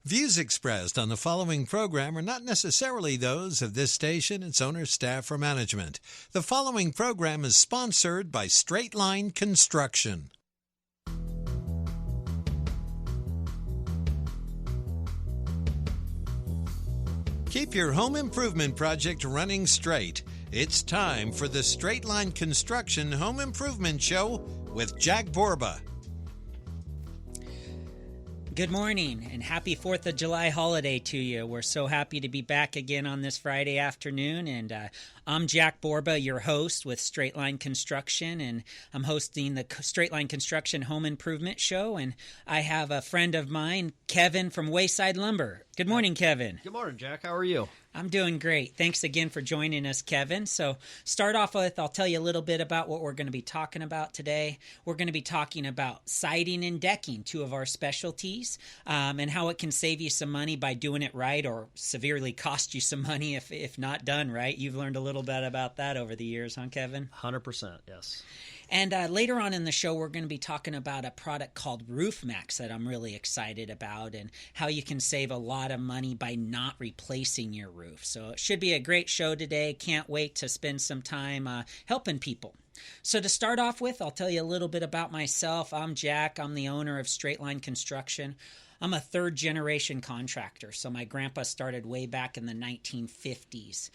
Views expressed on the following program are not necessarily those of this station, its owner, staff, or management. The following program is sponsored by Straight Line Construction. Keep your home improvement project running straight. It's time for the Straight Line Construction Home Improvement Show with Jack Borba. Good morning and happy 4th of July holiday to you. We're so happy to be back again on this Friday afternoon. And I'm Jack Borba, your host with Straight Line Construction. And I'm hosting the Straight Line Construction Home Improvement Show. And I have a friend of mine, Kevin from Wayside Lumber. Good morning, Kevin. Good morning, Jack. How are you? I'm doing great. Thanks again for joining us, Kevin. So start off with, I'll tell you a little bit about what we're going to be talking about today. We're going to be talking about siding and decking, two of our specialties, and how it can save you some money by doing it right or severely cost you some money if not done right. You've learned a little bit about that over the years, huh, Kevin? 100%, yes. And later on in the show, we're going to be talking about a product called Roof Maxx that I'm really excited about and how you can save a lot of money by not replacing your roof. So it should be a great show today. Can't wait to spend some time helping people. So to start off with, I'll tell you a little bit about myself. I'm Jack. I'm the owner of Straight Line Construction. I'm a third-generation contractor, so my grandpa started way back in the 1950s.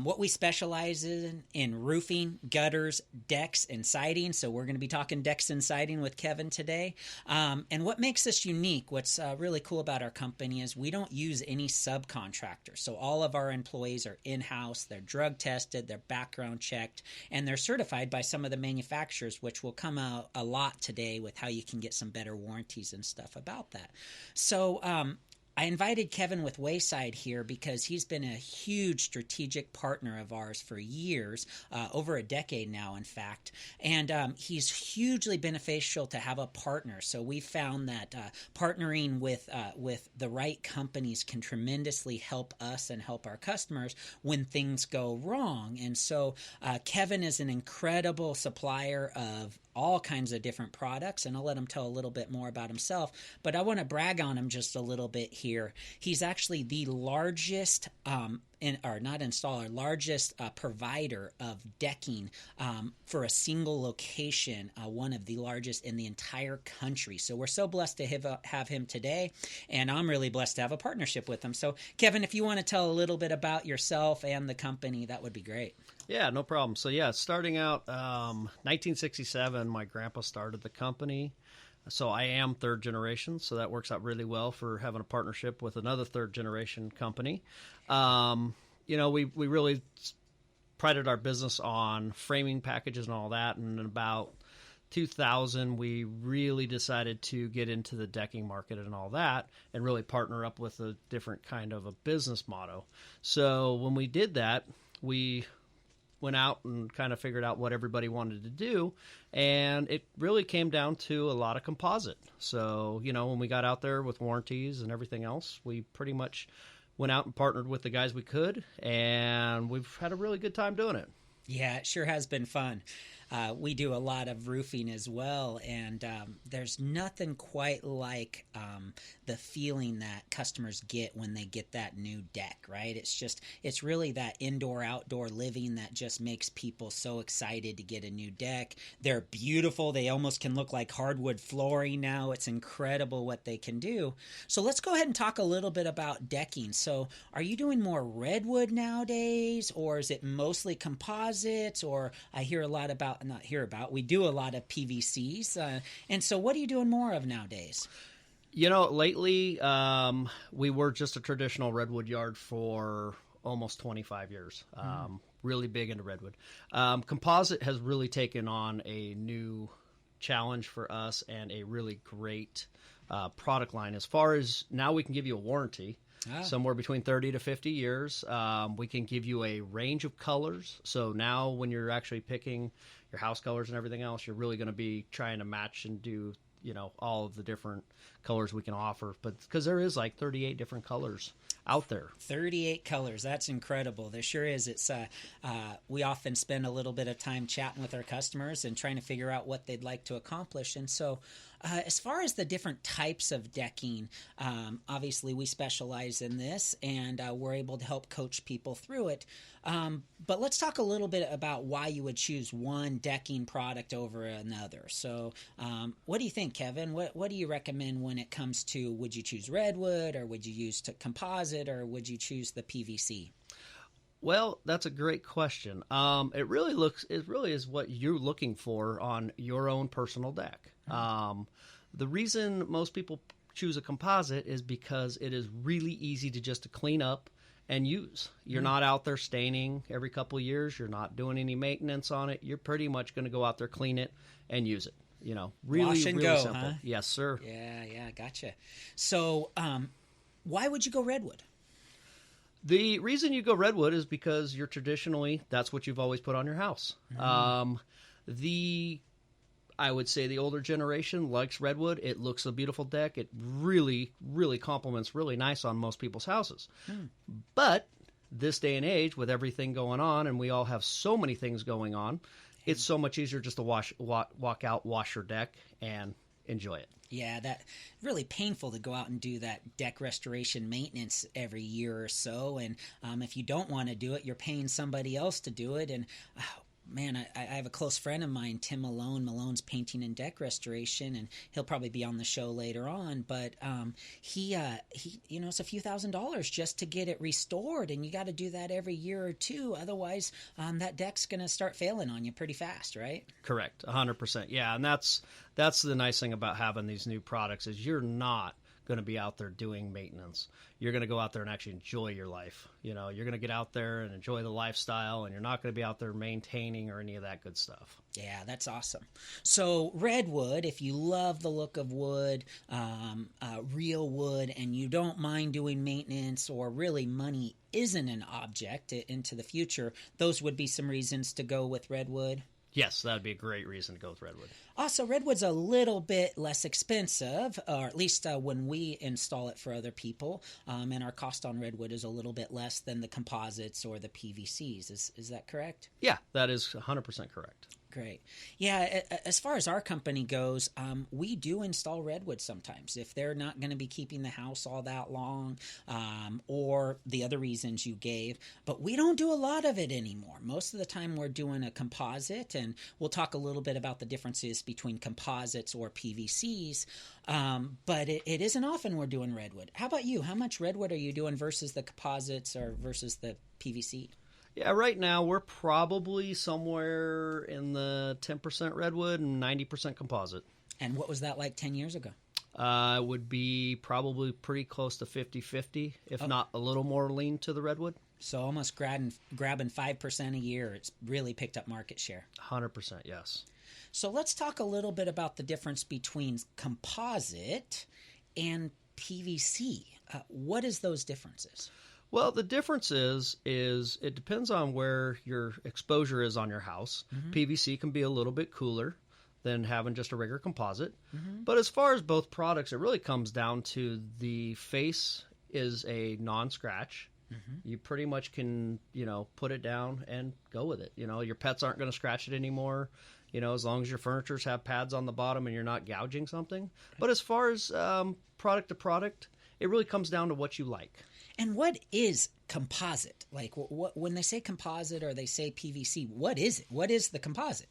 What we specialize in roofing, gutters, decks, and siding, so we're going to be talking decks and siding with Kevin today. And what makes us unique, what's really cool about our company is we don't use any subcontractors. So all of our employees are in-house, they're drug-tested, they're background checked, and they're certified by some of the manufacturers, which will come out a lot today with how you can get some better warranties and stuff about that. So I invited Kevin with Wayside here because he's been a huge strategic partner of ours for years, over a decade now, in fact. And he's hugely beneficial to have a partner. So we found that partnering with the right companies can tremendously help us and help our customers when things go wrong. And so Kevin is an incredible supplier of all kinds of different products, and I'll let him tell a little bit more about himself, but I want to brag on him just a little bit here. He's actually the largest largest provider of decking for a single location, one of the largest in the entire country. So we're so blessed to have him today, and I'm really blessed to have a partnership with him. So Kevin, if you want to tell a little bit about yourself and the company, that would be great. Yeah, no problem. So starting out 1967, my grandpa started the company. So I am third generation, so that works out really well for having a partnership with another third generation company. We really prided our business on framing packages and all that, and in about 2000, we really decided to get into the decking market and all that and really partner up with a different kind of a business motto. So when we did that, we went out and kind of figured out what everybody wanted to do, and it really came down to a lot of composite. So, when we got out there with warranties and everything else, we pretty much went out and partnered with the guys we could, and we've had a really good time doing it. Yeah, it sure has been fun. We do a lot of roofing as well, and there's nothing quite like the feeling that customers get when they get that new deck, right? It's really that indoor-outdoor living that just makes people so excited to get a new deck. They're beautiful. They almost can look like hardwood flooring now. It's incredible what they can do. So let's go ahead and talk a little bit about decking. So are you doing more redwood nowadays, or is it mostly composites, or I hear a lot about we do a lot of PVCs. And so what are you doing more of nowadays? Lately, we were just a traditional redwood yard for almost 25 years. Really big into redwood. Composite has really taken on a new challenge for us and a really great product line. As far as now, we can give you a warranty. Somewhere between 30 to 50 years. We can give you a range of colors. So now when you're actually picking your house colors and everything else, you're really going to be trying to match and do, all of the different colors we can offer, but because there is like 38 different colors out there. 38 colors. That's incredible. There sure is. It's we often spend a little bit of time chatting with our customers and trying to figure out what they'd like to accomplish. And so as far as the different types of decking, obviously we specialize in this, and we're able to help coach people through it. But let's talk a little bit about why you would choose one decking product over another. So what do you think, Kevin? What do you recommend when it comes to, would you choose redwood, or would you use composite, or would you choose the PVC? Well, that's a great question. It really is what you're looking for on your own personal deck. The reason most people choose a composite is because it is really easy to clean up and use. You're not out there staining every couple of years. You're not doing any maintenance on it. You're pretty much going to go out there, clean it, and use it. Really, wash and really go, simple. huh? Yes, sir. Yeah, gotcha. So, why would you go redwood? The reason you go redwood is because that's what you've always put on your house. I would say the older generation likes redwood. It looks a beautiful deck. It really, really complements really nice on most people's houses. But this day and age, with everything going on, and we all have so many things going on, it's so much easier just to walk out, wash your deck, and enjoy it. Yeah, that really painful to go out and do that deck restoration maintenance every year or so. And if you don't want to do it, you're paying somebody else to do it. And man, I have a close friend of mine, Tim Malone. Malone's Painting and Deck Restoration, and he'll probably be on the show later on. But he it's a few $1,000s just to get it restored, and you got to do that every year or two. Otherwise, that deck's going to start failing on you pretty fast, right? Correct, 100%. Yeah, and that's the nice thing about having these new products is you're not going to be out there doing maintenance. You're going to go out there and actually enjoy your life. You're going to get out there and enjoy the lifestyle, and you're not going to be out there maintaining or any of that good stuff. Yeah, that's awesome. So redwood, if you love the look of wood, real wood, and you don't mind doing maintenance, or really money isn't an object into the future, those would be some reasons to go with redwood. Yes, that would be a great reason to go with redwood. Also, redwood's a little bit less expensive, or at least when we install it for other people, and our cost on redwood is a little bit less than the composites or the PVCs. Is that correct? Yeah, that is 100% correct. Great. Yeah, as far as our company goes, we do install redwood sometimes if they're not going to be keeping the house all that long, or the other reasons you gave. But we don't do a lot of it anymore. Most of the time we're doing a composite, and we'll talk a little bit about the differences between composites or PVCs, but it isn't often we're doing redwood. How about you? How much redwood are you doing versus the composites or versus the PVC? Yeah, right now we're probably somewhere in the 10% redwood and 90% composite. And what was that like 10 years ago? It would be probably pretty close to 50-50, if not a little more lean to the redwood. So almost grabbing 5% a year. It's really picked up market share. 100%, yes. So let's talk a little bit about the difference between composite and PVC. What is those differences? Well, the difference is it depends on where your exposure is on your house. PVC can be a little bit cooler than having just a regular composite. But as far as both products, it really comes down to the face is a non-scratch. You pretty much can, put it down and go with it. Your pets aren't going to scratch it anymore, as long as your furnitures have pads on the bottom and you're not gouging something. But as far as product to product, it really comes down to what you like. And what is composite? Like when they say composite or they say PVC, what is it? What is the composite?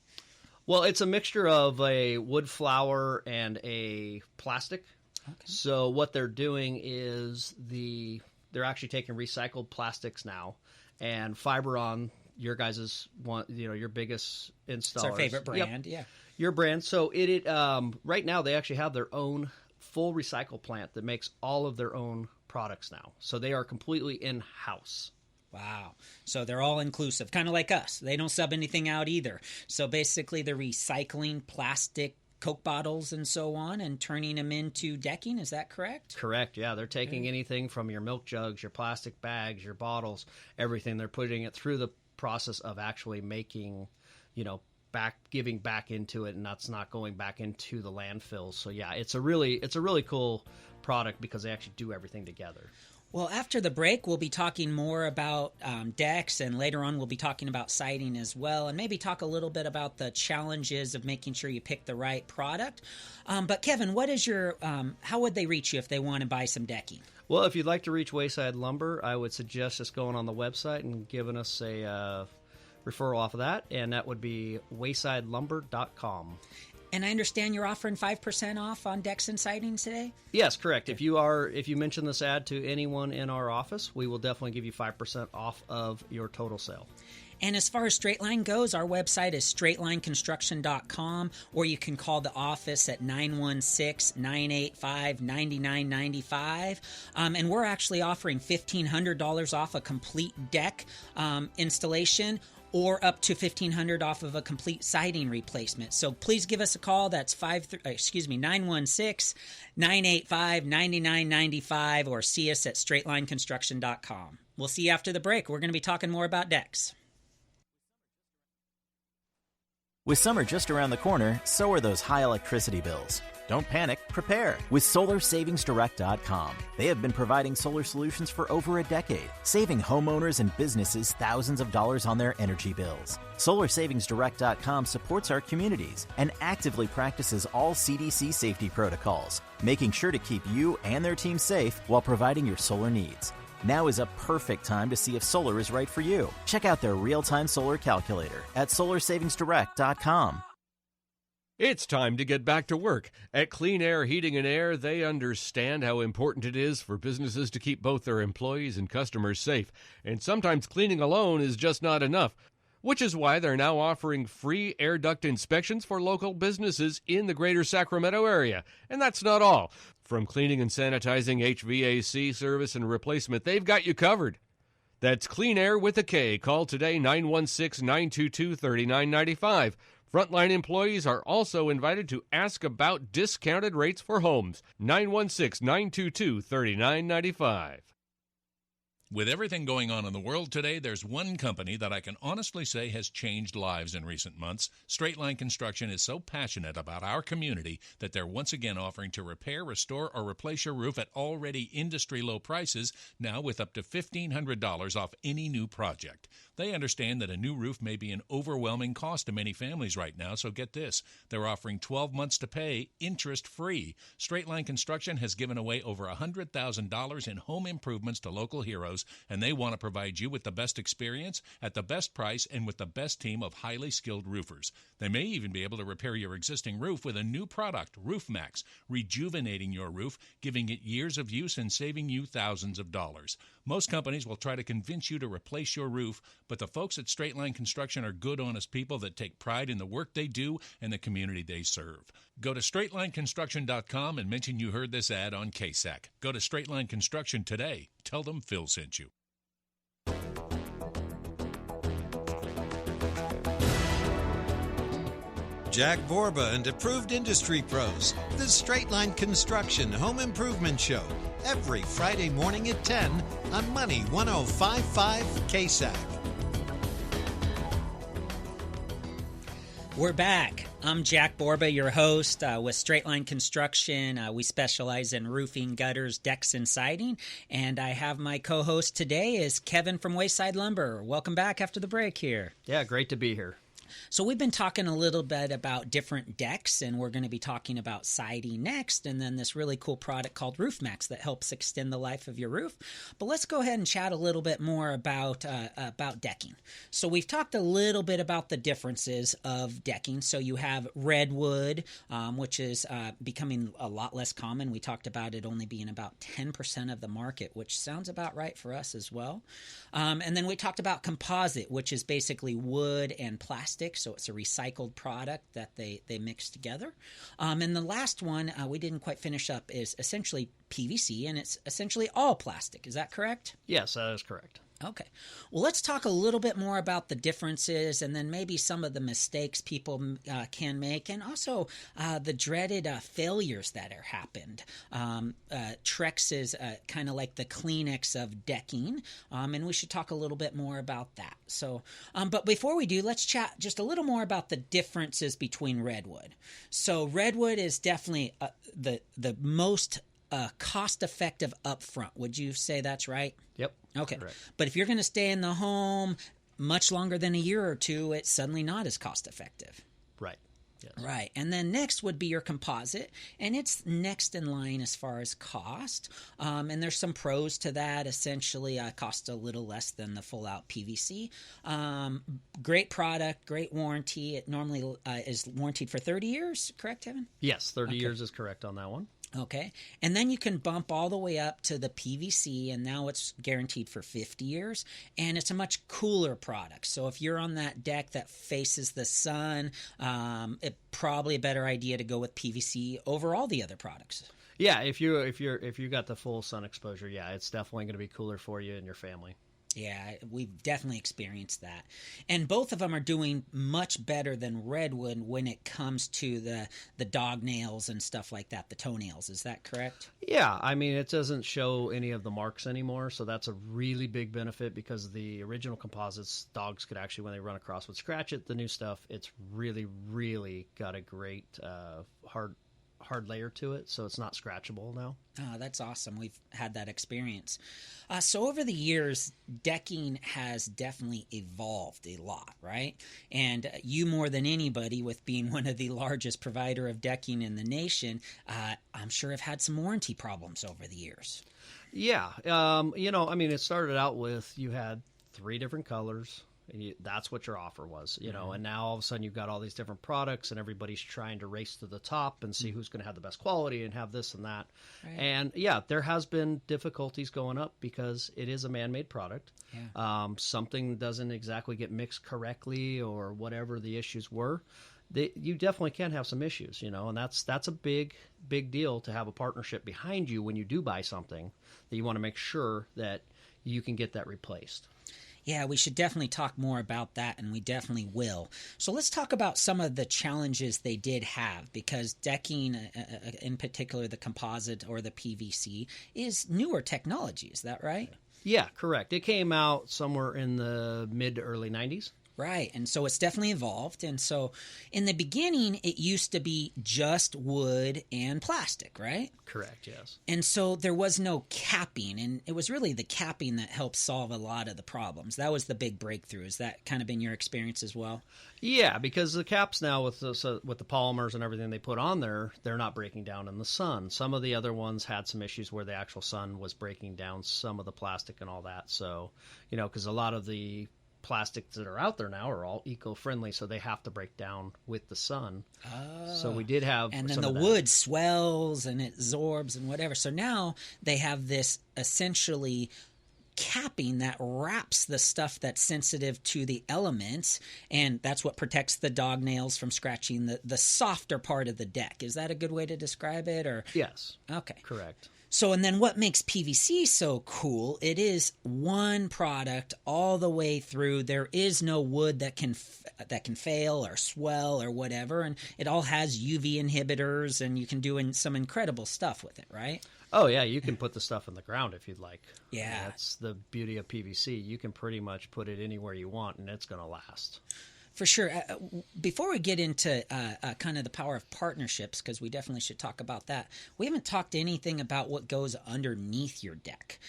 Well, it's a mixture of a wood flour and a plastic. Okay. So what they're doing is they're actually taking recycled plastics now and Fiberon, your guys' one, your biggest installer. It's our favorite brand, yeah. Your brand. So it right now they actually have their own full recycle plant that makes all of their own products now. So they are completely in-house. Wow. So they're all inclusive, kind of like us. They don't sub anything out either. So basically they're recycling plastic Coke bottles and so on and turning them into decking. Is that correct? Correct. Yeah. They're taking anything from your milk jugs, your plastic bags, your bottles, everything. They're putting it through the process of actually making, giving back into it, and that's not going back into the landfill. So yeah, it's a really cool product because they actually do everything together. Well, after the break, we'll be talking more about decks, and later on we'll be talking about siding as well, and maybe talk a little bit about the challenges of making sure you pick the right product. But Kevin, what is your how would they reach you if they want to buy some decking? Well, if you'd like to reach Wayside Lumber, I would suggest just going on the website and giving us a referral off of that, and that would be waysidelumber.com. And I understand you're offering 5% off on decks and siding today? Yes, correct. If you mention this ad to anyone in our office, we will definitely give you 5% off of your total sale. And as far as Straight Line goes, our website is straightlineconstruction.com, or you can call the office at 916-985-9995. And we're actually offering $1,500 off a complete deck installation, or up to $1,500 off of a complete siding replacement. So please give us a call. That's 916-985-9995, or see us at straightlineconstruction.com. We'll see you after the break. We're going to be talking more about decks. With summer just around the corner, so are those high electricity bills. Don't panic, prepare with SolarSavingsDirect.com. They have been providing solar solutions for over a decade, saving homeowners and businesses thousands of dollars on their energy bills. SolarSavingsDirect.com supports our communities and actively practices all CDC safety protocols, making sure to keep you and their team safe while providing your solar needs. Now is a perfect time to see if solar is right for you. Check out their real-time solar calculator at SolarSavingsDirect.com. It's time to get back to work. At Clean Air Heating and Air, they understand how important it is for businesses to keep both their employees and customers safe. And sometimes cleaning alone is just not enough, which is why they're now offering free air duct inspections for local businesses in the greater Sacramento area. And that's not all. From cleaning and sanitizing, HVAC service and replacement, they've got you covered. That's Clean Air with a K. Call today, 916-922-3995. Frontline employees are also invited to ask about discounted rates for homes. 916-922-3995. With everything going on in the world today, there's one company that I can honestly say has changed lives in recent months. Straight Line Construction is so passionate about our community that they're once again offering to repair, restore, or replace your roof at already industry-low prices, now with up to $1,500 off any new project. They understand that a new roof may be an overwhelming cost to many families right now, so get this. They're offering 12 months to pay, interest-free. Straight Line Construction has given away over $100,000 in home improvements to local heroes, and they want to provide you with the best experience, at the best price, and with the best team of highly skilled roofers. They may even be able to repair your existing roof with a new product, Roof Maxx, rejuvenating your roof, giving it years of use and saving you thousands of dollars. Most companies will try to convince you to replace your roof, but the folks at Straight Line Construction are good, honest people that take pride in the work they do and the community they serve. Go to straightlineconstruction.com and mention you heard this ad on KSAC. Go to Straight Line Construction today. Tell them Phil sent you. Jack Borba and approved industry pros. The Straight Line Construction Home Improvement Show. Every Friday morning at 10 on Money 105.5 KSAC. We're back. I'm Jack Borba, your host with Straight Line Construction. We specialize in roofing, gutters, decks, and siding. And I have my co-host today is Kevin from Wayside Lumber. Welcome back after the break here. Yeah, great to be here. So we've been talking a little bit about different decks, and we're going to be talking about siding next, and then this really cool product called Roof Maxx that helps extend the life of your roof. But let's go ahead and chat a little bit more about decking. So we've talked a little bit about the differences of decking. So you have redwood, which is becoming a lot less common. We talked about it only being about 10% of the market, which sounds about right for us as well. And then we talked about composite, which is basically wood and plastic. So it's a recycled product that they mix together. And the last one we didn't quite finish up is essentially PVC, and it's essentially all plastic. Is that correct? Yes, that is correct. Okay. Well, let's talk a little bit more about the differences and then maybe some of the mistakes people can make, and also the dreaded failures that are happened. Trex is kind of like the Kleenex of decking, and we should talk a little bit more about that. So, but before we do, let's chat just a little more about the differences between redwood. So redwood is definitely the most cost-effective upfront. Would you say that's right? Yep. Okay. Correct. But if you're going to stay in the home much longer than a year or two, it's suddenly not as cost-effective. Right. Yes. Right. And then next would be your composite, and it's next in line as far as cost. And there's some pros to that. Essentially, costs a little less than the full-out PVC. Great product, great warranty. It normally is warranted for 30 years, correct, Kevin? Yes, 30 years is correct on that one. Okay. And then you can bump all the way up to the PVC, and now it's guaranteed for 50 years, and it's a much cooler product. So if you're on that deck that faces the sun, it's probably a better idea to go with PVC over all the other products. Yeah, if you got the full sun exposure, yeah, it's definitely going to be cooler for you and your family. Yeah, we've definitely experienced that. And both of them are doing much better than redwood when it comes to the dog nails and stuff like that, the toenails. Is that correct? Yeah, I mean, it doesn't show any of the marks anymore, so that's a really big benefit because the original composites, dogs could actually, when they run across, would scratch it. The new stuff, it's really, really got a great hard layer to it, so it's not scratchable now. Oh, that's awesome. We've had that experience. So over the years, decking has definitely evolved a lot, right? And you more than anybody, with being one of the largest provider of decking in the nation, I'm sure have had some warranty problems over the years. Yeah. I mean, it started out with you had 3 different colors. That's what your offer was, and now all of a sudden you've got all these different products and everybody's trying to race to the top and see who's going to have the best quality and have this and that. Right. And yeah, there has been difficulties going up because it is a man-made product. Yeah. Something doesn't exactly get mixed correctly or whatever the issues were. You definitely can have some issues, and that's a big deal to have a partnership behind you when you do buy something that you want to make sure that you can get that replaced. Yeah, we should definitely talk more about that, and we definitely will. So let's talk about some of the challenges they did have, because decking, in particular the composite or the PVC, is newer technology. Is that right? Yeah, correct. It came out somewhere in the mid to early 90s. Right, and so it's definitely evolved. And so in the beginning, it used to be just wood and plastic, right? Correct, yes. And so there was no capping, and it was really the capping that helped solve a lot of the problems. That was the big breakthrough. Has that kind of been your experience as well? Yeah, because the caps now with the polymers and everything they put on there, they're not breaking down in the sun. Some of the other ones had some issues where the actual sun was breaking down some of the plastic and all that. So, because a lot of the plastics that are out there now are all eco-friendly, so they have to break down with the sun. Oh. So we did have and then the wood swells and it absorbs and whatever. So now they have this essentially capping that wraps the stuff that's sensitive to the elements, and that's what protects the dog nails from scratching the softer part of the deck. Is that a good way to describe it? Or yes. Okay. Correct. So, and then what makes PVC so cool, it is one product all the way through. There is no wood that can fail or swell or whatever, and it all has UV inhibitors, and you can do some incredible stuff with it, right? Oh, yeah, you can put the stuff in the ground if you'd like. Yeah. That's the beauty of PVC. You can pretty much put it anywhere you want, and it's going to last. For sure. Before we get into kind of the power of partnerships, because we definitely should talk about that, we haven't talked anything about what goes underneath your deck.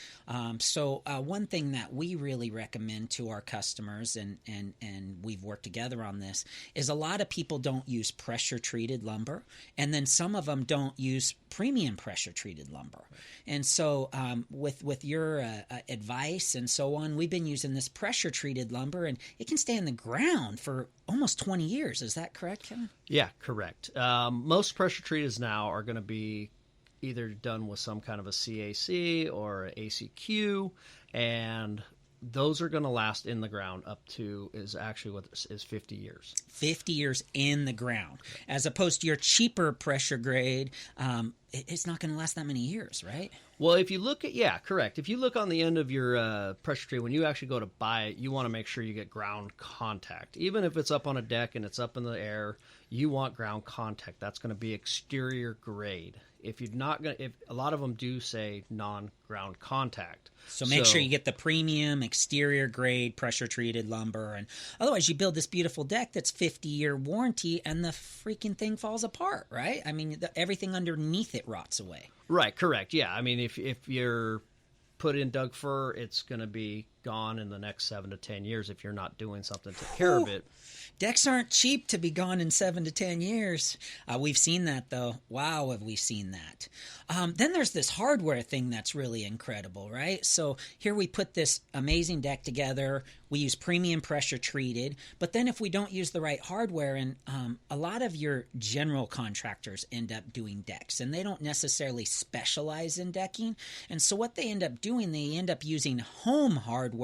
So one thing that we really recommend to our customers, and we've worked together on this, is a lot of people don't use pressure-treated lumber, and then some of them don't use premium pressure-treated lumber. And so with your advice and so on, we've been using this pressure-treated lumber, and it can stay in the ground for almost 20 years. Is that correct, Kevin? Yeah, correct. Most pressure treaters now are going to be either done with some kind of a CAC or an ACQ, and those are going to last in the ground up to is actually what is 50 years. 50 years in the ground, as opposed to your cheaper pressure grade. It's not going to last that many years, right? Well, if you look at, correct. If you look on the end of your pressure treated, when you actually go to buy it, you want to make sure you get ground contact. Even if it's up on a deck and it's up in the air, you want ground contact. That's going to be exterior grade. If you're not going to, if a lot of them do say non-ground contact. So make sure you get the premium exterior grade pressure treated lumber, and otherwise you build this beautiful deck that's 50-year warranty and the freaking thing falls apart, right? I mean, everything underneath it rots away. Right, correct. Yeah, I mean, if you're put in Doug fir, it's going to be gone in the next 7 to 10 years if you're not doing something to take care of it. Decks aren't cheap to be gone in 7 to 10 years. We've seen that, though. Wow, have we seen that. Then there's this hardware thing that's really incredible, right? So here we put this amazing deck together. We use premium pressure treated. But then if we don't use the right hardware, and a lot of your general contractors end up doing decks, and they don't necessarily specialize in decking. And so what they end up doing, they end up using home hardware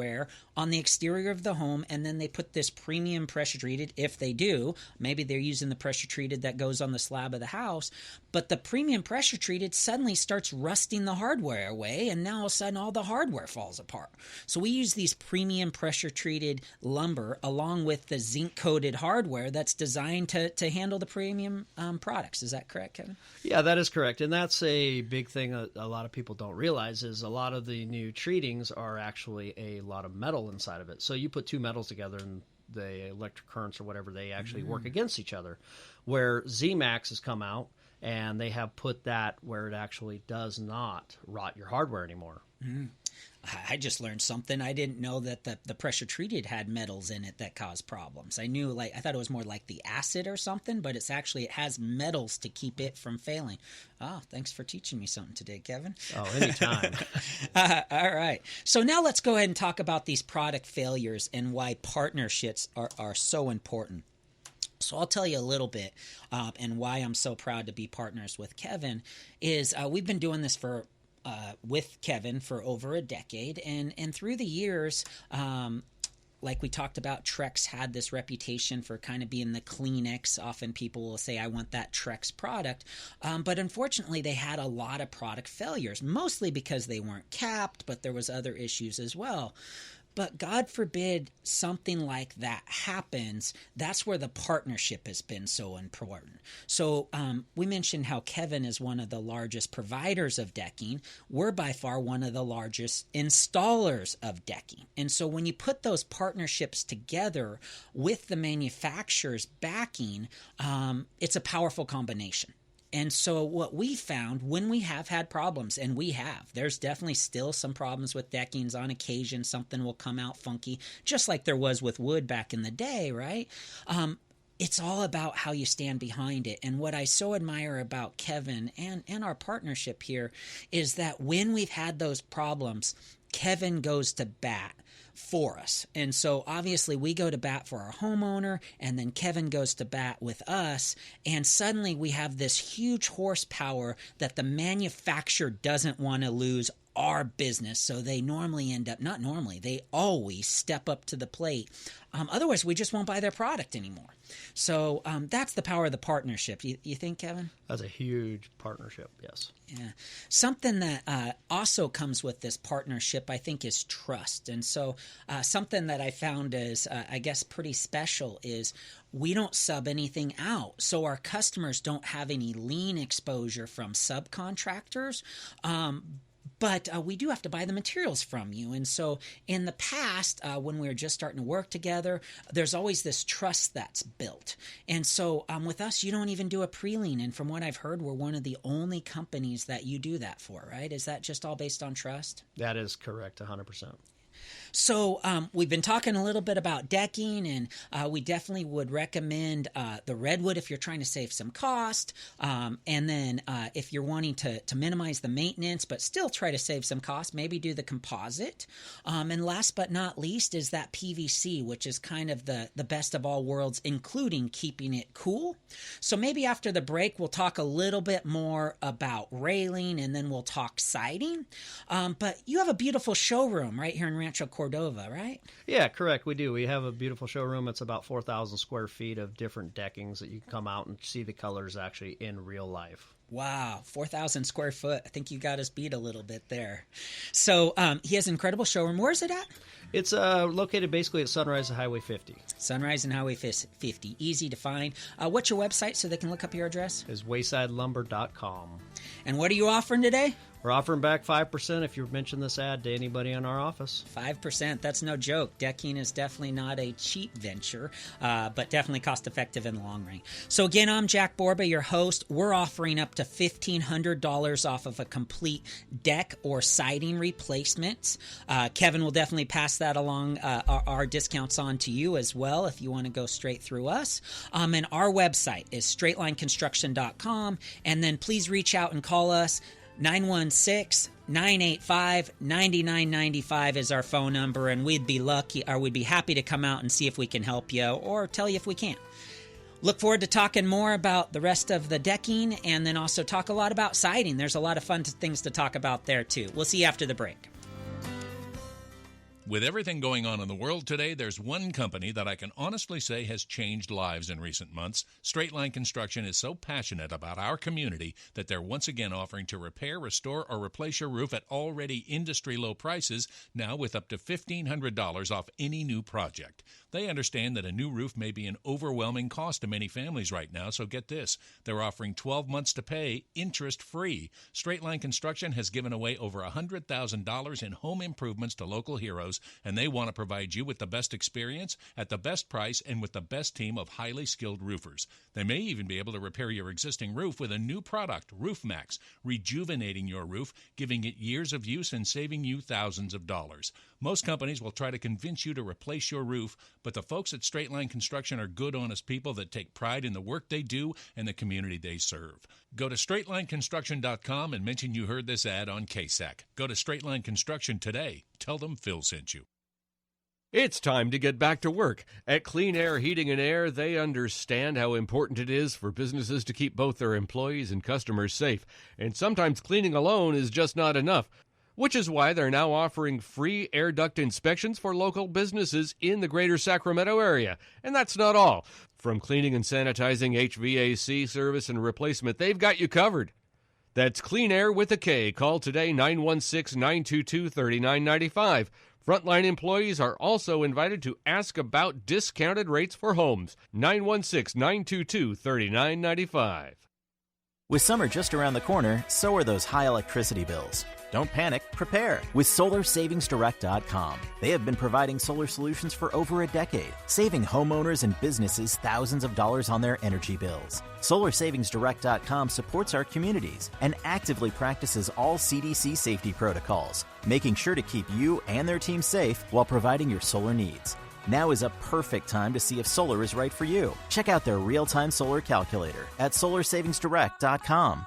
on the exterior of the home, and then they put this premium pressure treated, if they do. Maybe they're using the pressure treated that goes on the slab of the house, but the premium pressure treated suddenly starts rusting the hardware away, and now all of a sudden all the hardware falls apart. So we use these premium pressure treated lumber along with the zinc coated hardware that's designed to handle the premium products. Is that correct, Kevin? Yeah, that is correct. And that's a big thing a lot of people don't realize is a lot of the new treatings are actually a lot of metal inside of it. So you put two metals together and the electric currents or whatever, they actually work against each other. Where Z-Max has come out and they have put that where it actually does not rot your hardware anymore. I just learned something. I didn't know that the pressure treated had metals in it that cause problems. I thought it was more like the acid or something, but it has metals to keep it from failing. Oh, thanks for teaching me something today, Kevin. Oh, anytime. All right. So now let's go ahead and talk about these product failures and why partnerships are so important. So I'll tell you a little bit and why I'm so proud to be partners with Kevin is we've been doing this with Kevin for over a decade, and through the years, like we talked about, Trex had this reputation for kind of being the Kleenex. Often people will say, I want that Trex product. But unfortunately, they had a lot of product failures, mostly because they weren't capped, but there was other issues as well. But God forbid something like that happens. That's where the partnership has been so important. So we mentioned how Kevin is one of the largest providers of decking. We're by far one of the largest installers of decking. And so when you put those partnerships together with the manufacturer's backing, it's a powerful combination. And so what we found when we have had problems, and there's definitely still some problems with deckings. On occasion, something will come out funky, just like there was with wood back in the day, right? It's all about how you stand behind it. And what I so admire about Kevin and our partnership here is that when we've had those problems, Kevin goes to bat for us. And so obviously we go to bat for our homeowner, and then Kevin goes to bat with us, and suddenly we have this huge horsepower that the manufacturer doesn't want to lose our business. So they they always step up to the plate. Otherwise, we just won't buy their product anymore. So that's the power of the partnership. You think, Kevin? That's a huge partnership, yes. Yeah. Something that also comes with this partnership, I think, is trust. And so something that I found is, I guess, pretty special is we don't sub anything out. So our customers don't have any lien exposure from subcontractors. But we do have to buy the materials from you. And so in the past, when we were just starting to work together, there's always this trust that's built. And so with us, you don't even do a pre-lien. And from what I've heard, we're one of the only companies that you do that for, right? Is that just all based on trust? That is correct, 100%. So we've been talking a little bit about decking, and we definitely would recommend the redwood if you're trying to save some cost. And then if you're wanting to minimize the maintenance but still try to save some cost, maybe do the composite. And last but not least is that PVC, which is kind of the best of all worlds, including keeping it cool. So maybe after the break, we'll talk a little bit more about railing, and then we'll talk siding. But you have a beautiful showroom right here in Rancho Cordova, Cordova, right? Yeah, correct. We do. We have a beautiful showroom. It's about 4,000 square feet of different deckings that you can come out and see the colors actually in real life. Wow, 4,000 square foot. I think you got us beat a little bit there. So he has an incredible showroom. Where's it at? It's located basically at Sunrise and Highway 50. Sunrise and Highway 50. Easy to find. What's your website so they can look up your address? It's waysidelumber.com. And what are you offering today? We're offering back 5% if you mention this ad to anybody in our office. 5%. That's no joke. Decking is definitely not a cheap venture, but definitely cost-effective in the long run. So again, I'm Jack Borba, your host. We're offering up to $1,500 off of a complete deck or siding replacement. Kevin will definitely pass that along, our discounts on to you as well if you want to go straight through us. And our website is straightlineconstruction.com. And then please reach out and call us. 916-985-9995 is our phone number, and we'd be happy to come out and see if we can help you or tell you if we can't. Look forward to talking more about the rest of the decking and then also talk a lot about siding. There's a lot of fun things to talk about there too. We'll see you after the break. With everything going on in the world today, there's one company that I can honestly say has changed lives in recent months. Straight Line Construction is so passionate about our community that they're once again offering to repair, restore, or replace your roof at already industry-low prices, now with up to $1,500 off any new project. They understand that a new roof may be an overwhelming cost to many families right now, so get this. They're offering 12 months to pay, interest-free. Straight Line Construction has given away over $100,000 in home improvements to local heroes, and they want to provide you with the best experience, at the best price, and with the best team of highly skilled roofers. They may even be able to repair your existing roof with a new product, Roof Maxx, rejuvenating your roof, giving it years of use and saving you thousands of dollars. Most companies will try to convince you to replace your roof, but the folks at Straight Line Construction are good, honest people that take pride in the work they do and the community they serve. Go to straightlineconstruction.com and mention you heard this ad on KSAC. Go to Straight Line Construction today. Tell them Phil sent you. It's time to get back to work. At Clean Air Heating and Air, they understand how important it is for businesses to keep both their employees and customers safe. And sometimes cleaning alone is just not enough, which is why they're now offering free air duct inspections for local businesses in the greater Sacramento area. And that's not all. From cleaning and sanitizing, HVAC service and replacement, they've got you covered. That's Clean Air with a K. Call today, 916-922-3995. Frontline employees are also invited to ask about discounted rates for homes. 916-922-3995. With summer just around the corner, so are those high electricity bills. Don't panic, prepare with SolarSavingsDirect.com. They have been providing solar solutions for over a decade, saving homeowners and businesses thousands of dollars on their energy bills. SolarSavingsDirect.com supports our communities and actively practices all CDC safety protocols, making sure to keep you and their team safe while providing your solar needs. Now is a perfect time to see if solar is right for you. Check out their real-time solar calculator at SolarSavingsDirect.com.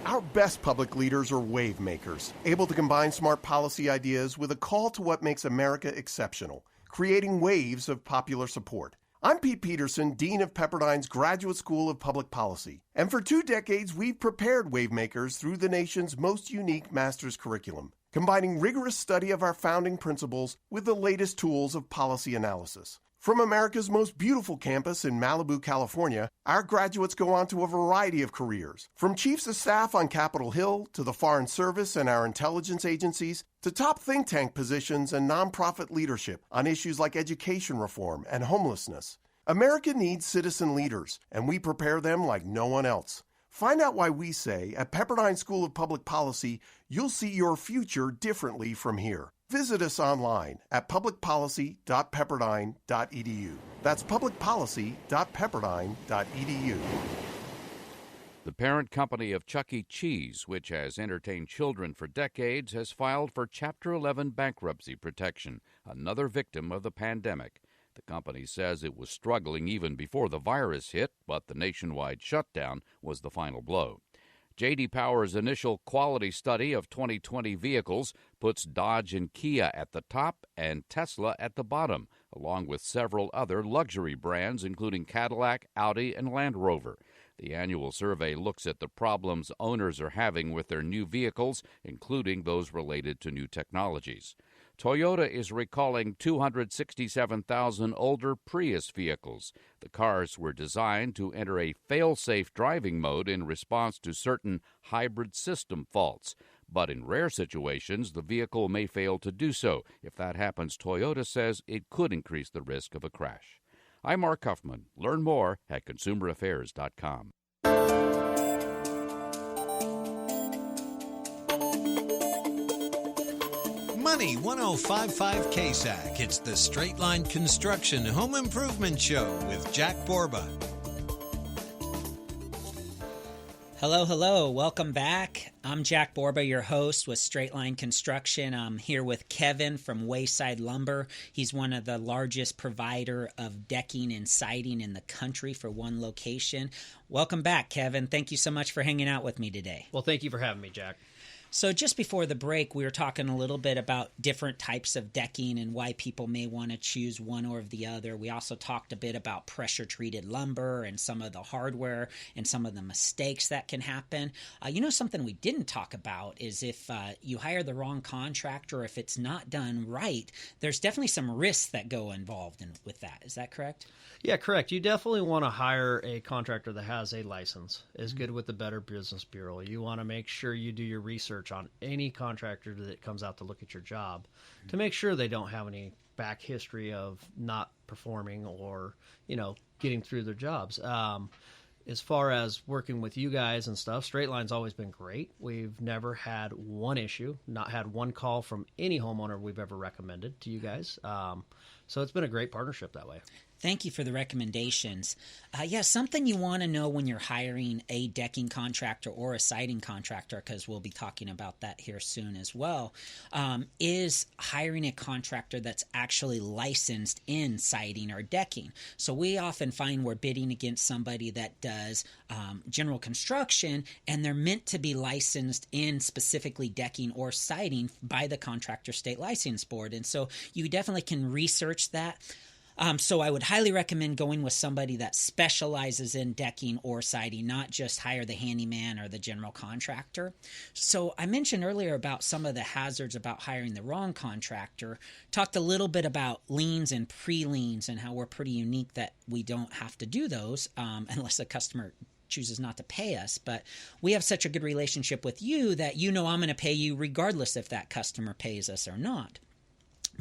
Our best public leaders are wave makers, able to combine smart policy ideas with a call to what makes America exceptional, creating waves of popular support. I'm Pete Peterson, Dean of Pepperdine's Graduate School of Public Policy, and for 2 decades we've prepared wave makers through the nation's most unique master's curriculum, combining rigorous study of our founding principles with the latest tools of policy analysis. From America's most beautiful campus in Malibu, California, our graduates go on to a variety of careers, from chiefs of staff on Capitol Hill to the Foreign Service and our intelligence agencies, to top think tank positions and nonprofit leadership on issues like education reform and homelessness. America needs citizen leaders, and we prepare them like no one else. Find out why we say at Pepperdine School of Public Policy, you'll see your future differently from here. Visit us online at publicpolicy.pepperdine.edu. That's publicpolicy.pepperdine.edu. The parent company of Chuck E. Cheese, which has entertained children for decades, has filed for Chapter 11 bankruptcy protection, another victim of the pandemic. The company says it was struggling even before the virus hit, but the nationwide shutdown was the final blow. J.D. Power's initial quality study of 2020 vehicles puts Dodge and Kia at the top and Tesla at the bottom, along with several other luxury brands, including Cadillac, Audi, and Land Rover. The annual survey looks at the problems owners are having with their new vehicles, including those related to new technologies. Toyota is recalling 267,000 older Prius vehicles. The cars were designed to enter a fail-safe driving mode in response to certain hybrid system faults. But in rare situations, the vehicle may fail to do so. If that happens, Toyota says it could increase the risk of a crash. I'm Mark Huffman. Learn more at consumeraffairs.com. Money 1055 KSAC. It's the Straight Line Construction Home Improvement Show with Jack Borba. Hello, hello. Welcome back. I'm Jack Borba, your host with Straight Line Construction. I'm here with Kevin from Wayside Lumber. He's one of the largest provider of decking and siding in the country for one location. Welcome back, Kevin. Thank you so much for hanging out with me today. Well, thank you for having me, Jack. So just before the break, we were talking a little bit about different types of decking and why people may want to choose one or the other. We also talked a bit about pressure-treated lumber and some of the hardware and some of the mistakes that can happen. Something we didn't talk about is if you hire the wrong contractor, or if it's not done right, there's definitely some risks that go involved with that. Is that correct? Yeah, correct. You definitely want to hire a contractor that has a license, is good with the Better Business Bureau. You want to make sure you do your research on any contractor that comes out to look at your job to make sure they don't have any back history of not performing or, getting through their jobs. As far as working with you guys and stuff, Straight Line's always been great. We've never had one issue, not had one call from any homeowner we've ever recommended to you guys. So it's been a great partnership that way. Thank you for the recommendations. Something you want to know when you're hiring a decking contractor or a siding contractor, because we'll be talking about that here soon as well, is hiring a contractor that's actually licensed in siding or decking. So we often find we're bidding against somebody that does general construction, and they're meant to be licensed in specifically decking or siding by the Contractor State License Board. And so you definitely can research that. So I would highly recommend going with somebody that specializes in decking or siding, not just hire the handyman or the general contractor. So I mentioned earlier about some of the hazards about hiring the wrong contractor, talked a little bit about liens and pre-liens and how we're pretty unique that we don't have to do those unless a customer chooses not to pay us. But we have such a good relationship with you that I'm going to pay you regardless if that customer pays us or not.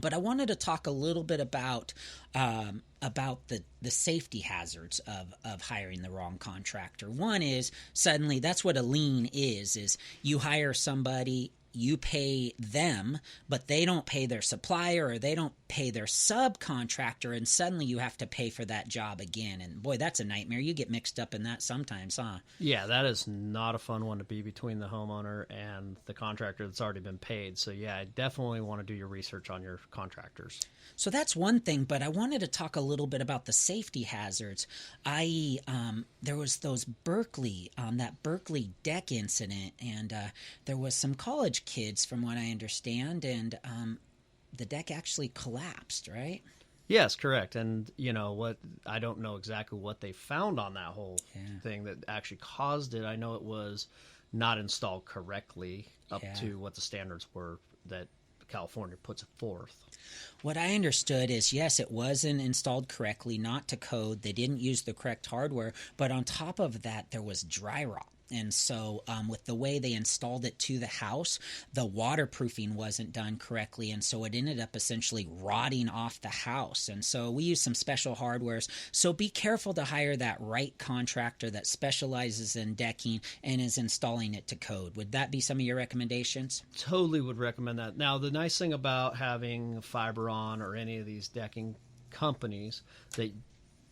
But I wanted to talk a little bit about the safety hazards of hiring the wrong contractor. One is suddenly that's what a lien is you hire somebody, you pay them, but they don't pay their supplier or they don't pay their subcontractor, and suddenly you have to pay for that job again. And boy, that's a nightmare. You get mixed up in that sometimes, huh? Yeah, that is not a fun one to be between the homeowner and the contractor that's already been paid. So yeah, I definitely want to do your research on your contractors. So that's one thing, but I wanted to talk a little bit about the safety hazards, i.e. There was that Berkeley deck incident, and there was some college kids, from what I understand, and the deck actually collapsed, right? Yes, correct. And I don't know exactly what they found on that whole thing that actually caused it. I know it was not installed correctly up to what the standards were that California puts forth. What I understood is, yes, it wasn't installed correctly, not to code. They didn't use the correct hardware, but on top of that, there was dry rot. And so with the way they installed it to the house, the waterproofing wasn't done correctly. And so it ended up essentially rotting off the house. And so we use some special hardwares. So be careful to hire that right contractor that specializes in decking and is installing it to code. Would that be some of your recommendations? Totally would recommend that. Now, the nice thing about having Fiberon or any of these decking companies that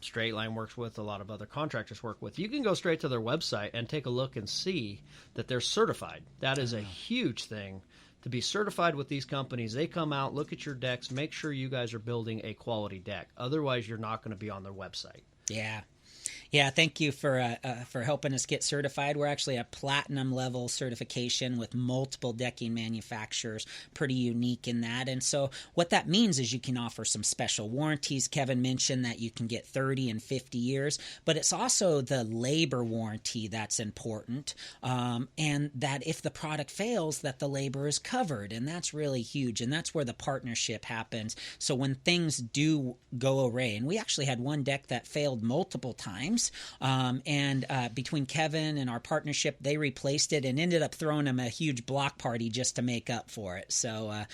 Straight Line works with, a lot of other contractors work with, you can go straight to their website and take a look and see that they're certified. That is a huge thing, to be certified with these companies. They come out, look at your decks, make sure you guys are building a quality deck. Otherwise, you're not going to be on their website. Yeah. Yeah, thank you for helping us get certified. We're actually a platinum level certification with multiple decking manufacturers, pretty unique in that. And so what that means is you can offer some special warranties. Kevin mentioned that you can get 30 and 50 years, but it's also the labor warranty that's important, and that if the product fails, that the labor is covered, and that's really huge, and that's where the partnership happens. So when things do go awry, and we actually had one deck that failed multiple times, and between Kevin and our partnership, they replaced it and ended up throwing him a huge block party just to make up for it. So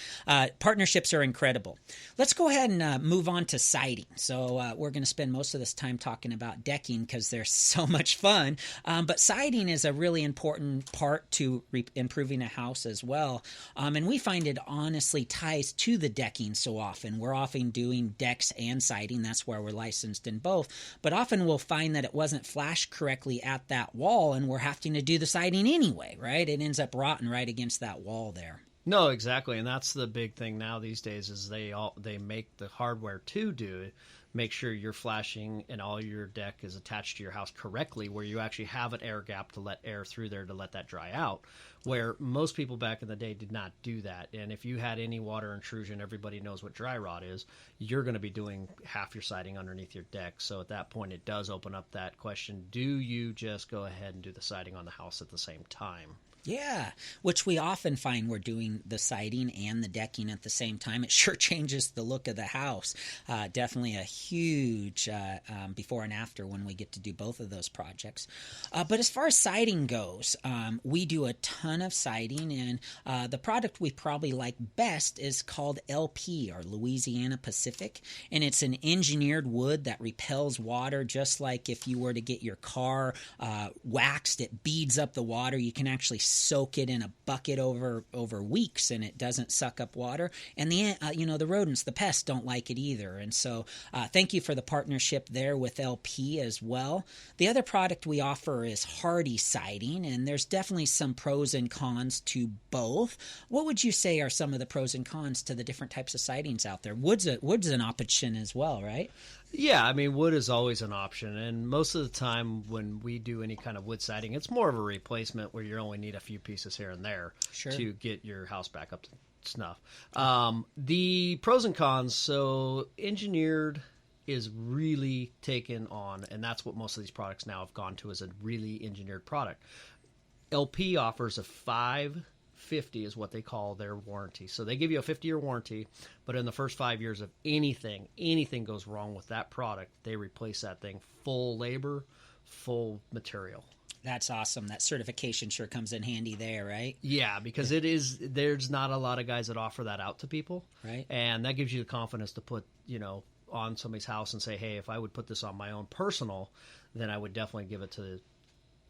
partnerships are incredible. Let's go ahead and move on to siding. So we're going to spend most of this time talking about decking because they're so much fun, but siding is a really important part to improving a house as well, and we find it honestly ties to the decking so often. We're often doing decks and siding. That's where we're licensed in both, but often we'll find that it wasn't flashed correctly at that wall, and we're having to do the siding anyway, right? It ends up rotting right against that wall there. No, exactly, and that's the big thing now these days is they make the hardware to do it. Make sure you're flashing and all your deck is attached to your house correctly, where you actually have an air gap to let air through there to let that dry out, where most people back in the day did not do that. And if you had any water intrusion, everybody knows what dry rot is, you're going to be doing half your siding underneath your deck. So at that point, it does open up that question, do you just go ahead and do the siding on the house at the same time? Yeah, which we often find we're doing the siding and the decking at the same time. It sure changes the look of the house. Definitely a huge before and after when we get to do both of those projects. But as far as siding goes, we do a ton of siding, and the product we probably like best is called LP, or Louisiana Pacific, and it's an engineered wood that repels water, just like if you were to get your car waxed, it beads up the water. You can actually soak it in a bucket over weeks and it doesn't suck up water, and the rodents, the pests, don't like it either. And so thank you for the partnership there with LP as well. The other product we offer is hardy siding, and there's definitely some pros and cons to both. What would you say are some of the pros and cons to the different types of sidings out there? Wood's an option as well, right? Yeah, I mean, wood is always an option, and most of the time when we do any kind of wood siding, it's more of a replacement where you only need a few pieces here and there to get your house back up to snuff. The pros and cons, so engineered is really taken on, and that's what most of these products now have gone to, is a really engineered product. LP offers a 550 is what they call their warranty. So they give you a 50-year warranty, but in the first 5 years of anything goes wrong with that product, they replace that thing full labor, full material. That's awesome. That certification sure comes in handy there, right? Yeah, because there's not a lot of guys that offer that out to people. Right. And that gives you the confidence to put, on somebody's house and say, hey, if I would put this on my own personal, then I would definitely give it to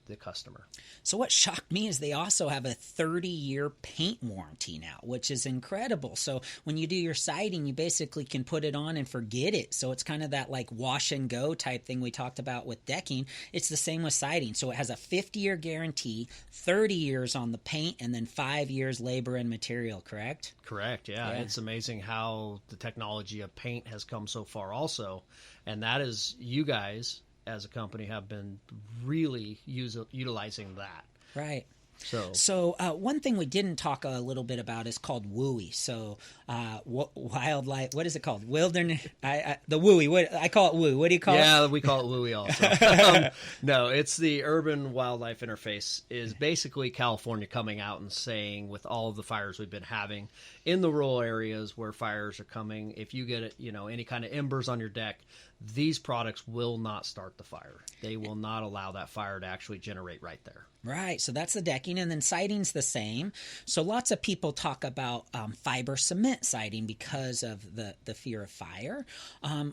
the customer. So what shocked me is they also have a 30-year paint warranty now, which is incredible. So when you do your siding, you basically can put it on and forget it. So it's kind of that like wash and go type thing we talked about with decking. It's the same with siding. So it has a 50-year guarantee, 30 years on the paint, and then 5 years labor and material, correct? Correct, yeah. It's amazing how the technology of paint has come so far also. And that is, you guys as a company have been really utilizing that. Right. So one thing we didn't talk a little bit about is called WUI. So wildlife, what is it called? Wilderness, the WUI. I call it WUI. What do you call it? Yeah, we call it WUI also. No, it's the Urban Wildlife Interface, is basically California coming out and saying, with all of the fires we've been having in the rural areas where fires are coming, if you get any kind of embers on your deck, these products will not start the fire. They will not allow that fire to actually generate right there. Right, so that's the decking, and then siding's the same. So lots of people talk about fiber cement siding because of the fear of fire.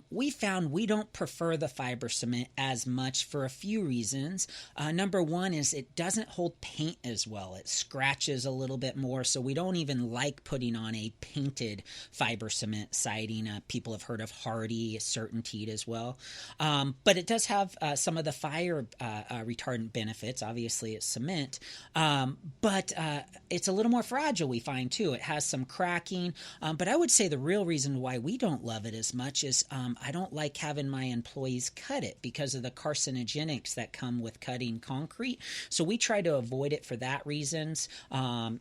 We found we don't prefer the fiber cement as much for a few reasons. Number one is it doesn't hold paint as well. It scratches a little bit more, so we don't even like putting on a painted fiber cement siding. People have heard of Hardy, Certainteed as as well. But it does have some of the fire retardant benefits. Obviously, it's cement, but it's a little more fragile, we find, too. It has some cracking, but I would say the real reason why we don't love it as much is I don't like having my employees cut it because of the carcinogenics that come with cutting concrete. So we try to avoid it for that reasons, and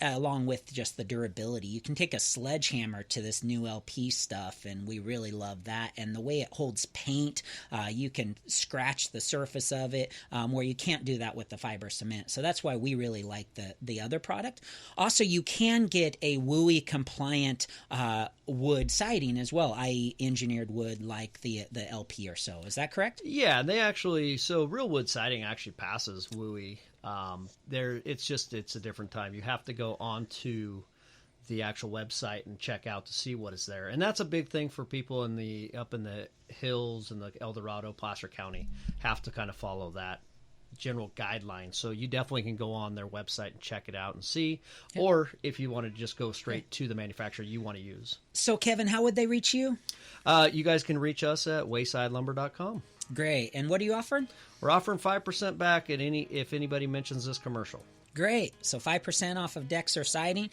along with just the durability. You can take a sledgehammer to this new LP stuff, and we really love that. And the way it holds paint, you can scratch the surface of it, where you can't do that with the fiber cement. So that's why we really like the other product. Also, you can get a WUI compliant wood siding as well, i.e. engineered wood like the LP or so. Is that correct? Yeah, they actually, so real wood siding actually passes WUI. It's a different time. You have to go onto the actual website and check out to see what is there. And that's a big thing for people up in the hills in the El Dorado, Placer County, have to kind of follow that general guidelines. So you definitely can go on their website and check it out and see, or if you want to just go straight to the manufacturer you want to use. So Kevin, how would they reach you? You guys can reach us at waysidelumber.com. Great. And what are you offering? We're offering 5% back if anybody mentions this commercial. Great. So 5% off of decks or siding.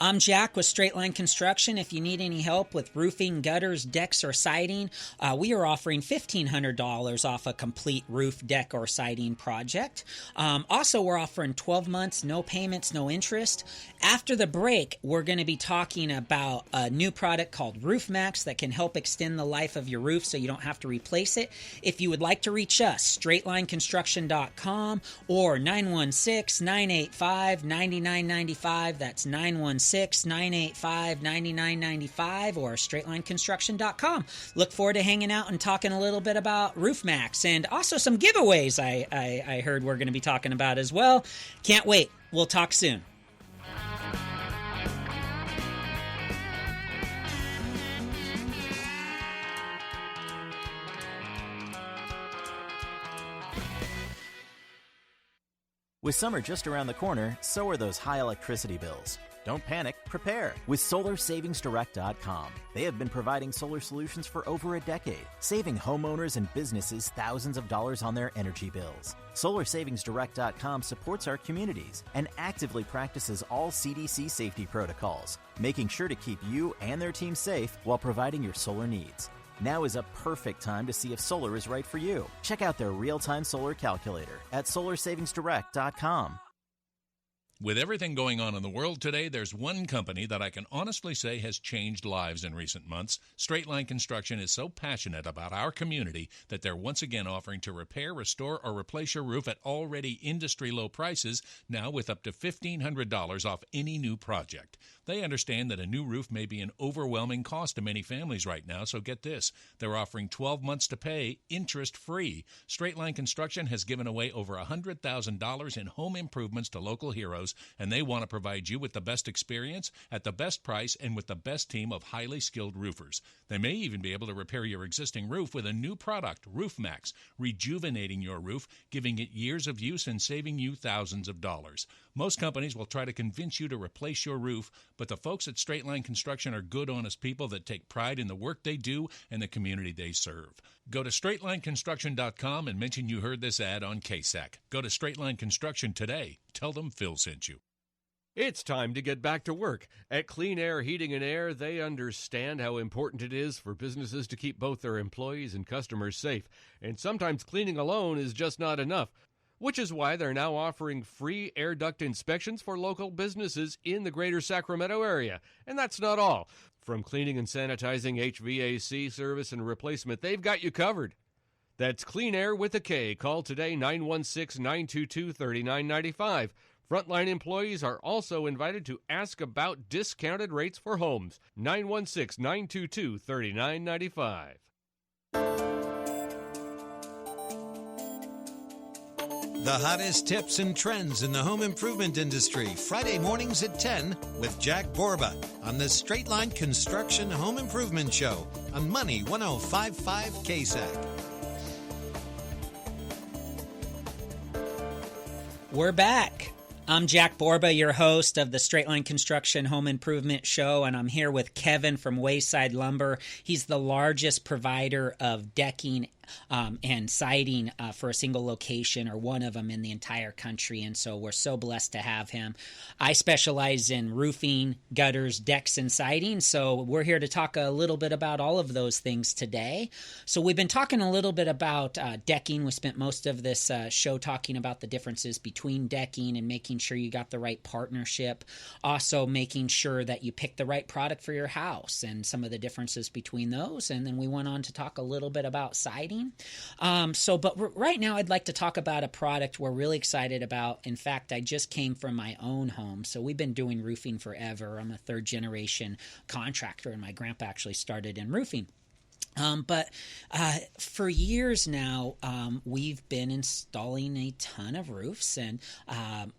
I'm Jack with Straight Line Construction. If you need any help with roofing, gutters, decks, or siding, we are offering $1,500 off a complete roof, deck, or siding project. Also, we're offering 12 months, no payments, no interest. After the break, we're going to be talking about a new product called Roof Maxx that can help extend the life of your roof so you don't have to replace it. If you would like to reach us, straightlineconstruction.com or 916-985-9995. That's 916-985-9995 or straightlineconstruction.com. Look forward to hanging out and talking a little bit about Roof Maxx and also some giveaways I heard we're going to be talking about as well. Can't wait. We'll talk soon. With summer just around the corner, so are those high electricity bills. Don't panic, prepare with SolarSavingsDirect.com. They have been providing solar solutions for over a decade, saving homeowners and businesses thousands of dollars on their energy bills. SolarSavingsDirect.com supports our communities and actively practices all CDC safety protocols, making sure to keep you and their team safe while providing your solar needs. Now is a perfect time to see if solar is right for you. Check out their real-time solar calculator at SolarSavingsDirect.com. With everything going on in the world today, there's one company that I can honestly say has changed lives in recent months. Straight Line Construction is so passionate about our community that they're once again offering to repair, restore, or replace your roof at already industry-low prices, now with up to $1,500 off any new project. They understand that a new roof may be an overwhelming cost to many families right now, so get this. They're offering 12 months to pay, interest-free. Straight Line Construction has given away over $100,000 in home improvements to local heroes, and they want to provide you with the best experience, at the best price, and with the best team of highly skilled roofers. They may even be able to repair your existing roof with a new product, Roof Maxx, rejuvenating your roof, giving it years of use and saving you thousands of dollars. Most companies will try to convince you to replace your roof, but the folks at Straight Line Construction are good, honest people that take pride in the work they do and the community they serve. Go to straightlineconstruction.com and mention you heard this ad on KSAC. Go to Straight Line Construction today. Tell them Phil sent you. It's time to get back to work. At Clean Air Heating and Air, they understand how important it is for businesses to keep both their employees and customers safe. And sometimes cleaning alone is just not enough, which is why they're now offering free air duct inspections for local businesses in the greater Sacramento area. And that's not all. From cleaning and sanitizing, HVAC service and replacement, they've got you covered. That's Clean Air with a K. Call today, 916-922-3995. Frontline employees are also invited to ask about discounted rates for homes. 916-922-3995. The hottest tips and trends in the home improvement industry, Friday mornings at 10 with Jack Borba on the Straight Line Construction Home Improvement Show on Money 105.5 KSAC. We're back. I'm Jack Borba, your host of the Straight Line Construction Home Improvement Show, and I'm here with Kevin from Wayside Lumber. He's the largest provider of decking and siding for a single location, or one of them in the entire country, and so we're so blessed to have him. I specialize in roofing, gutters, decks, and siding, so we're here to talk a little bit about all of those things today. So we've been talking a little bit about decking. We spent most of this show talking about the differences between decking and making sure you got the right partnership, also making sure that you pick the right product for your house and some of the differences between those, and then we went on to talk a little bit about siding. But right now I'd like to talk about a product we're really excited about. In fact, I just came from my own home. So we've been doing roofing forever. I'm a third generation contractor, and my grandpa actually started in roofing. But for years now, we've been installing a ton of roofs, and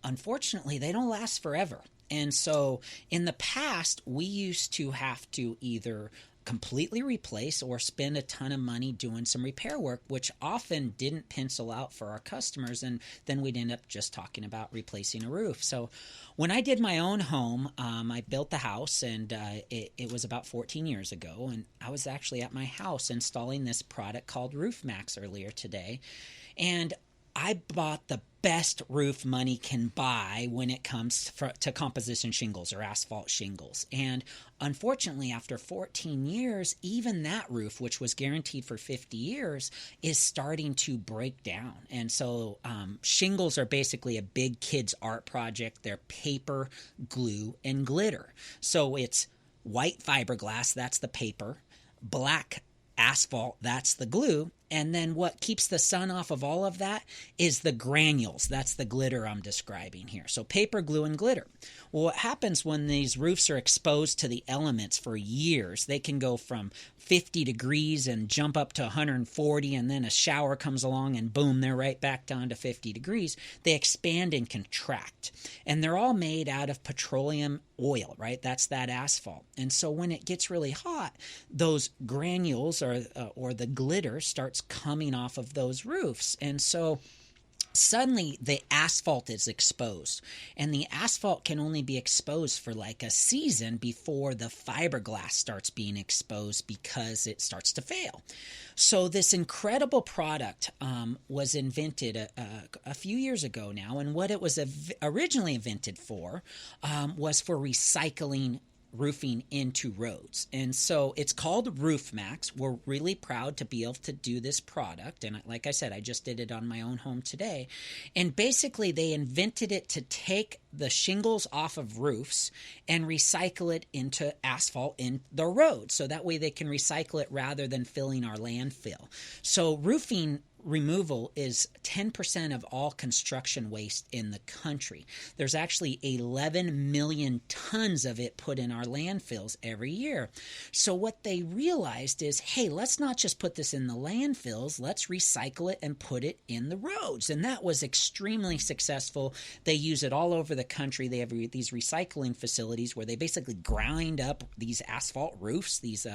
unfortunately, they don't last forever. And so in the past, we used to have to either completely replace or spend a ton of money doing some repair work, which often didn't pencil out for our customers, and then we'd end up just talking about replacing a roof. So when I did my own home, I built the house, and it was about 14 years ago, and I was actually at my house installing this product called Roof Maxx earlier today, and I bought the best roof money can buy when it comes to composition shingles or asphalt shingles. And unfortunately, after 14 years, even that roof, which was guaranteed for 50 years, is starting to break down. And so shingles are basically a big kid's art project. They're paper, glue, and glitter. So it's white fiberglass, that's the paper, black asphalt, that's the glue, and then what keeps the sun off of all of that is the granules. That's the glitter I'm describing here. So paper, glue, and glitter. Well, what happens when these roofs are exposed to the elements for years, they can go from 50 degrees and jump up to 140, and then a shower comes along and boom, they're right back down to 50 degrees. They expand and contract, and they're all made out of petroleum oil, right? That's that asphalt. And so when it gets really hot, those granules or the glitter starts coming off of those roofs. And so suddenly the asphalt is exposed, and the asphalt can only be exposed for like a season before the fiberglass starts being exposed because it starts to fail. So this incredible product was invented a few years ago now, and what it was originally invented for was for recycling roofing into roads. And so it's called Roof Maxx. We're really proud to be able to do this product. And like I said, I just did it on my own home today. And basically they invented it to take the shingles off of roofs and recycle it into asphalt in the road. So that way they can recycle it rather than filling our landfill. So roofing removal is 10% of all construction waste in the country. There's actually 11 million tons of it put in our landfills every year. So what they realized is, hey, let's not just put this in the landfills, let's recycle it and put it in the roads. And that was extremely successful. They use it all over the country. They have these recycling facilities where they basically grind up these asphalt roofs, these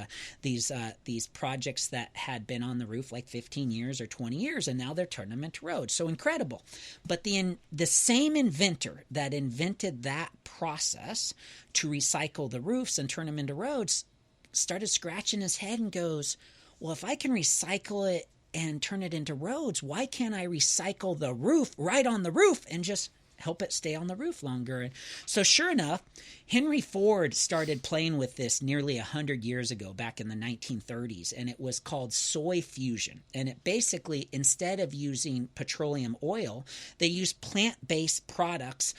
projects that had been on the roof like 15 years or 20 years, and now they're turning them into roads. So incredible. But the same inventor that invented that process to recycle the roofs and turn them into roads started scratching his head and goes, well, if I can recycle it and turn it into roads, why can't I recycle the roof right on the roof and just help it stay on the roof longer? And so sure enough, Henry Ford started playing with this nearly 100 years ago, back in the 1930s, and it was called soy fusion. And it basically, instead of using petroleum oil, they used plant-based products,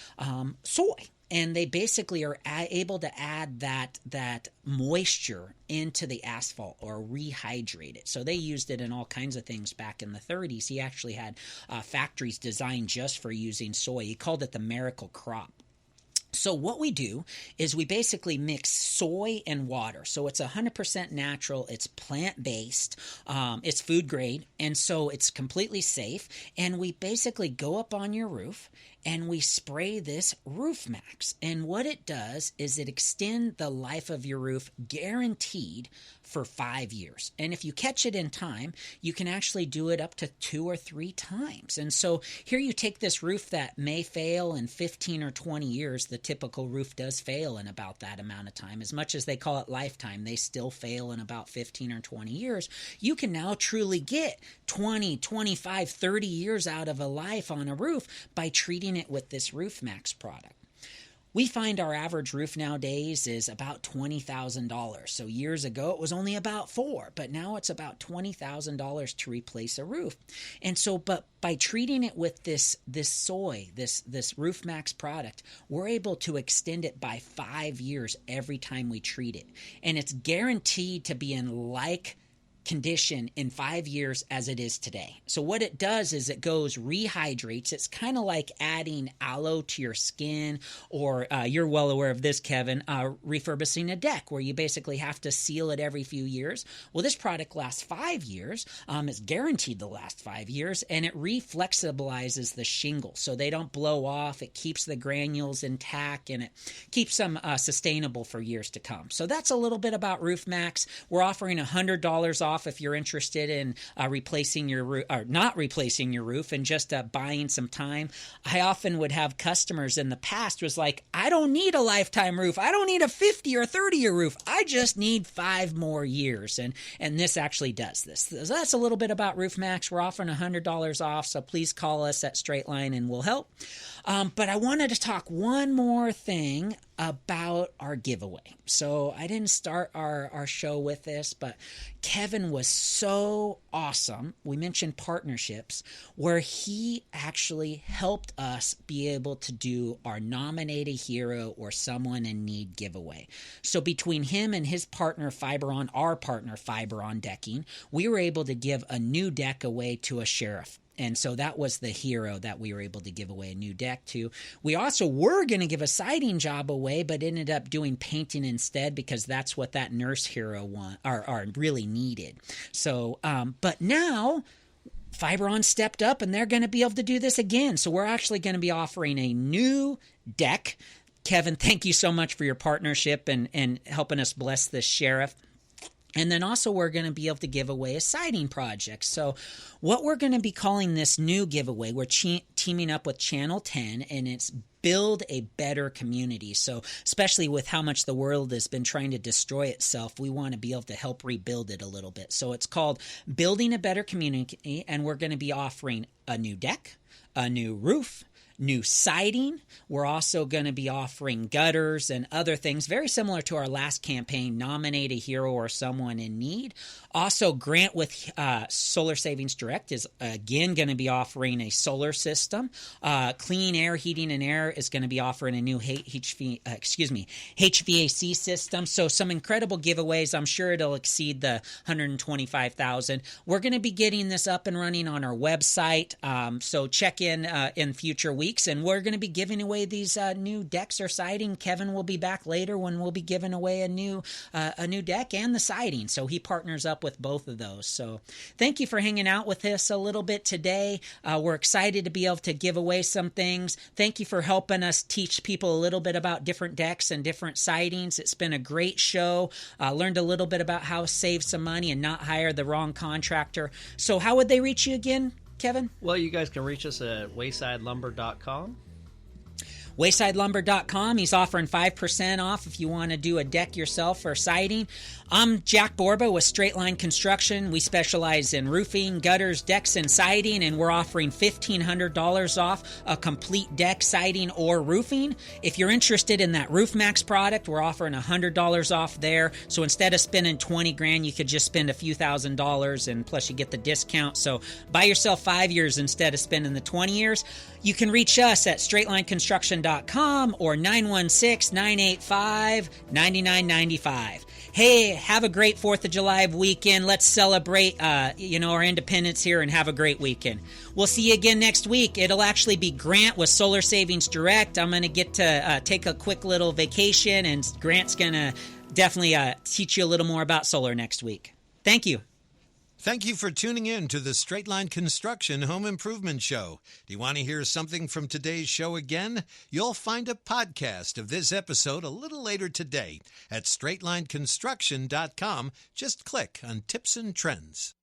soy. And they basically are able to add that moisture into the asphalt or rehydrate it. So they used it in all kinds of things back in the 30s. He actually had factories designed just for using soy. He called it the miracle crop. So what we do is we basically mix soy and water. So it's 100% natural. It's plant-based. It's food grade. And so it's completely safe. And we basically go up on your roof and we spray this Roof Maxx. And what it does is it extends the life of your roof guaranteed for 5 years. And if you catch it in time, you can actually do it up to 2 or 3 times. And so here you take this roof that may fail in 15 or 20 years. The typical roof does fail in about that amount of time. As much as they call it lifetime, they still fail in about 15 or 20 years. You can now truly get 20, 25, 30 years out of a life on a roof by treating it with this Roof Maxx product. We find our average roof nowadays is about $20,000. So years ago, it was only about $4,000, but now it's about $20,000 to replace a roof. And so, but by treating it with this Roof Maxx product, we're able to extend it by 5 years every time we treat it. And it's guaranteed to be in like condition in 5 years as it is today. So what it does is it goes rehydrates. It's kind of like adding aloe to your skin, or you're well aware of this, Kevin, refurbishing a deck where you basically have to seal it every few years. Well, this product lasts 5 years. It's guaranteed to last 5 years, and it reflexibilizes the shingles so they don't blow off. It keeps the granules intact, and it keeps them sustainable for years to come. So that's a little bit about Roof Maxx. We're offering $100 off if you're interested in replacing your roof, or not replacing your roof, and just buying some time. I often would have customers in the past was like, I don't need a lifetime roof. I don't need a 50 or 30-year roof. I just need 5 more years. And this actually does this. So that's a little bit about Roof Maxx. We're offering $100 off, so please call us at Straight Line and we'll help. But I wanted to talk one more thing about our giveaway. So I didn't start our show with this, but Kevin was so awesome. We mentioned partnerships where he actually helped us be able to do our Nominate a Hero or Someone in Need giveaway. So between him and his partner Fiberon, our partner Fiberon Decking, we were able to give a new deck away to a sheriff. And so that was the hero that we were able to give away a new deck to. We also were going to give a siding job away, but ended up doing painting instead because that's what that nurse hero really needed. So, but now Fiberon stepped up and they're going to be able to do this again. So we're actually going to be offering a new deck. Kevin, thank you so much for your partnership and helping us bless this sheriff. And then also we're going to be able to give away a siding project. So what we're going to be calling this new giveaway, we're teaming up with Channel 10, and it's Build a Better Community. So especially with how much the world has been trying to destroy itself, we want to be able to help rebuild it a little bit. So it's called Building a Better Community, and we're going to be offering a new deck, a new roof, new siding. We're also going to be offering gutters and other things very similar to our last campaign, Nominate a Hero or Someone in Need. Also, Grant with Solar Savings Direct is again going to be offering a solar system. Clean Air Heating and Air is going to be offering a new HVAC system. So some incredible giveaways. I'm sure it'll exceed the $125,000. We're going to be getting this up and running on our website. So check in future weeks, and we're going to be giving away these new decks or siding. Kevin will be back later when we'll be giving away a new deck and the siding. So he partners up with both of those. So thank you for hanging out with us a little bit today. We're excited to be able to give away some things. Thank you for helping us teach people a little bit about different decks and different sidings. It's been a great show. Learned a little bit about how to save some money and not hire the wrong contractor. So how would they reach you again, Kevin? Well, you guys can reach us at waysidelumber.com. waysidelumber.com. He's offering 5% off if you want to do a deck yourself or siding. I'm Jack Borba with Straight Line Construction. We specialize in roofing, gutters, decks, and siding, and we're offering $1,500 off a complete deck, siding, or roofing. If you're interested in that Roof Maxx product, we're offering $100 off there. So instead of spending $20,000, you could just spend a few $1,000s, and plus you get the discount. So buy yourself 5 years instead of spending the 20 years. You can reach us at straightlineconstruction.com or 916-985-9995. Hey, have a great 4th of July weekend. Let's celebrate, our independence here and have a great weekend. We'll see you again next week. It'll actually be Grant with Solar Savings Direct. I'm going to get to take a quick little vacation, and Grant's going to definitely teach you a little more about solar next week. Thank you. Thank you for tuning in to the Straight Line Construction Home Improvement Show. Do you want to hear something from today's show again? You'll find a podcast of this episode a little later today at straightlineconstruction.com. Just click on Tips and Trends.